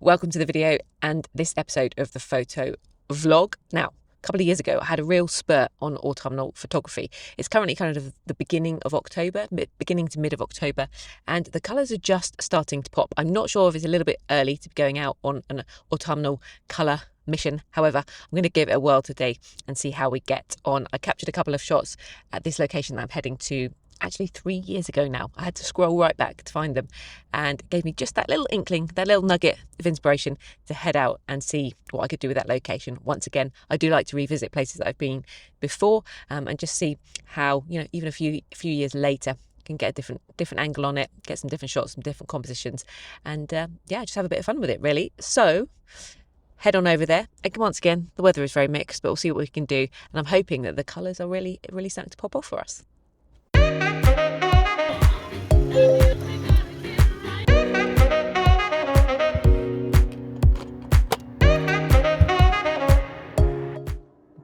Welcome to the video and this episode of the photo vlog. Now, a couple of years ago, I had a real spurt on autumnal photography. It's currently kind of the beginning of October, beginning to mid of October, and the colours are just starting to pop. I'm not sure if it's a little bit early to be going out on an autumnal colour mission. However, I'm going to give it a whirl today and see how we get on. I captured a couple of shots at this location that I'm heading to actually 3 years ago now. I had to scroll right back to find them, and it gave me just that little inkling, that little nugget of inspiration to head out and see what I could do with that location. Once again, I do like to revisit places that I've been before, and just see how, even a few years later, can get a different angle on it, get some different shots, some different compositions, and just have a bit of fun with it, really. So head on over there. And once again, the weather is very mixed, but we'll see what we can do, and I'm hoping that the colours are really starting to pop off for us.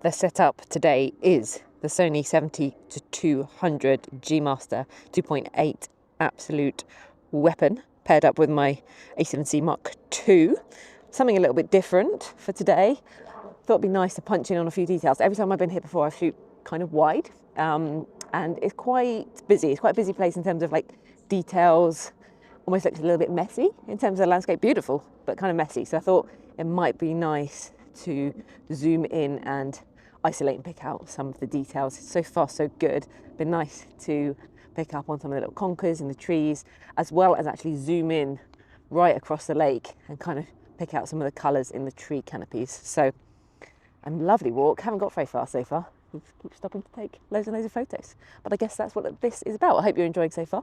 The setup today is the Sony 70-200 G Master 2.8 absolute weapon, paired up with my A7C Mark II. Something a little bit different for today. Thought it'd be nice to punch in on a few details. Every time I've been here before, I shoot kind of wide, and it's quite busy. It's quite a busy place in terms of details. Almost looks a little bit messy in terms of the landscape. Beautiful, but kind of messy. So I thought it might be nice to zoom in and isolate and pick out some of the details. So far, so good. Been nice to pick up on some of the little conkers in the trees, as well as actually zoom in right across the lake and kind of pick out some of the colours in the tree canopies. So a lovely walk. Haven't got very far so far. Keep stopping to take loads and loads of photos. But I guess that's what this is about. I hope you're enjoying so far.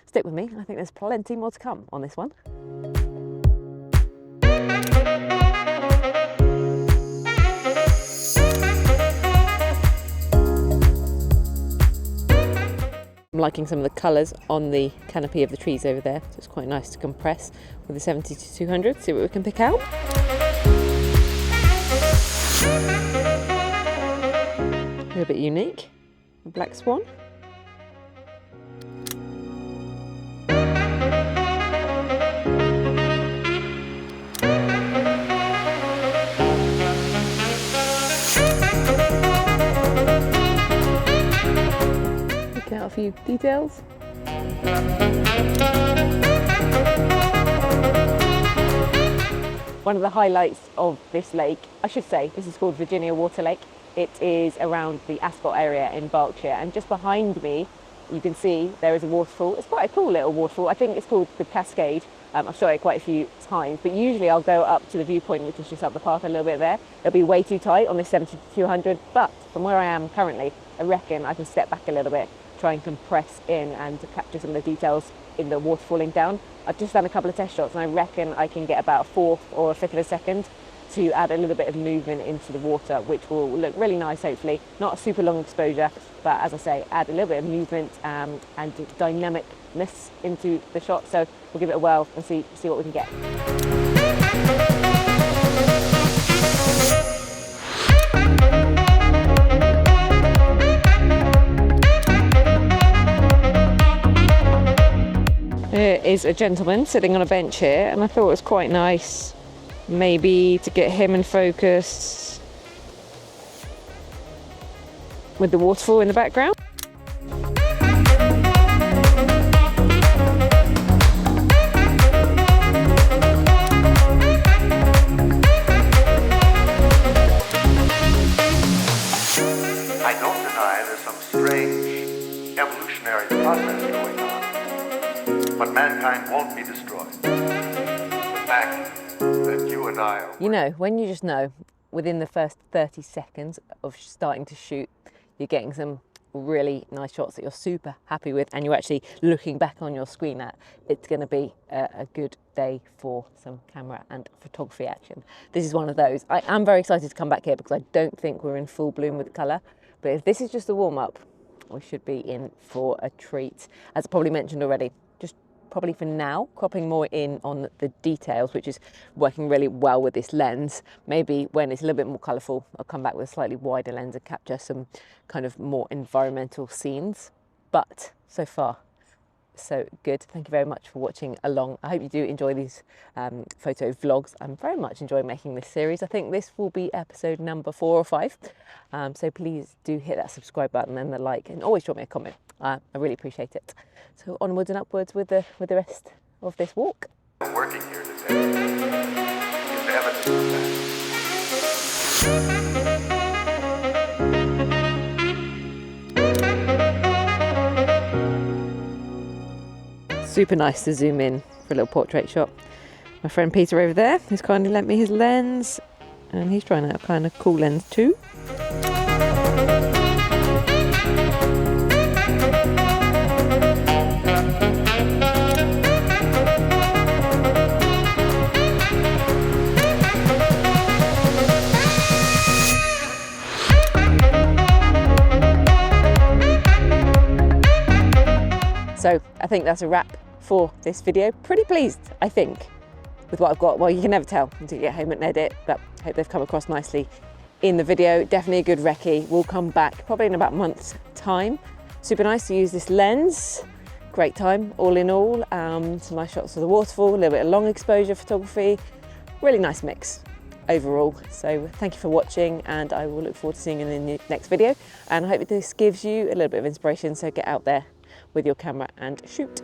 Stick with me. I think there's plenty more to come on this one. I'm liking some of the colours on the canopy of the trees over there. So it's quite nice to compress with the 70-200. See what we can pick out. A little bit unique, a black swan. Pick out a few details. One of the highlights of this lake, I should say, this is called Virginia Water Lake. It is around the Ascot area in Berkshire, and just behind me you can see there is a waterfall. It's quite a cool little waterfall. I think it's called the Cascade. I've shot it quite a few times, but usually I'll go up to the viewpoint, which is just up the path a little bit there. It'll be way too tight on this 70-200, but from where I am currently, I reckon I can step back a little bit, try and compress in and capture some of the details in the water falling down. I've just done a couple of test shots, and I reckon I can get about a fourth or a fifth of a second to add a little bit of movement into the water, which will look really nice, hopefully. Not a super long exposure, but as I say, add a little bit of movement and dynamicness into the shot. So we'll give it a whirl and see what we can get. There is a gentleman sitting on a bench here, and I thought it was quite nice maybe to get him in focus with the waterfall in the background. I don't deny there's some strange evolutionary process going on, but mankind won't be destroyed. The fact that you and I are... When you just know, within the first 30 seconds of starting to shoot, you're getting some really nice shots that you're super happy with, and you're actually looking back on your screen at, it's going to be a good day for some camera and photography action. This is one of those. I am very excited to come back here because I don't think we're in full bloom with colour, but if this is just a warm-up, we should be in for a treat. As I probably mentioned already, just probably for now, cropping more in on the details, which is working really well with this lens. Maybe when it's a little bit more colourful, I'll come back with a slightly wider lens and capture some kind of more environmental scenes. But so far, so good. Thank you very much for watching along. I hope you do enjoy these photo vlogs. I'm very much enjoying making this series. I think this will be episode number 4 or 5. So please do hit that subscribe button and the like, and always drop me a comment. I really appreciate it. So onwards and upwards with the rest of this walk. Working here today is evidence of that. Super nice to zoom in for a little portrait shot. My friend Peter over there has kindly lent me his lens, and he's trying out a kind of cool lens too. So I think that's a wrap for this video. Pretty pleased, I think, with what I've got. Well, you can never tell until you get home and edit, but I hope they've come across nicely in the video. Definitely a good recce. We'll come back probably in about a month's time. Super nice to use this lens. Great time, all in all. Some nice shots of the waterfall, a little bit of long exposure photography. Really nice mix overall. So thank you for watching, and I will look forward to seeing you in the next video. And I hope this gives you a little bit of inspiration, so get out there with your camera and shoot.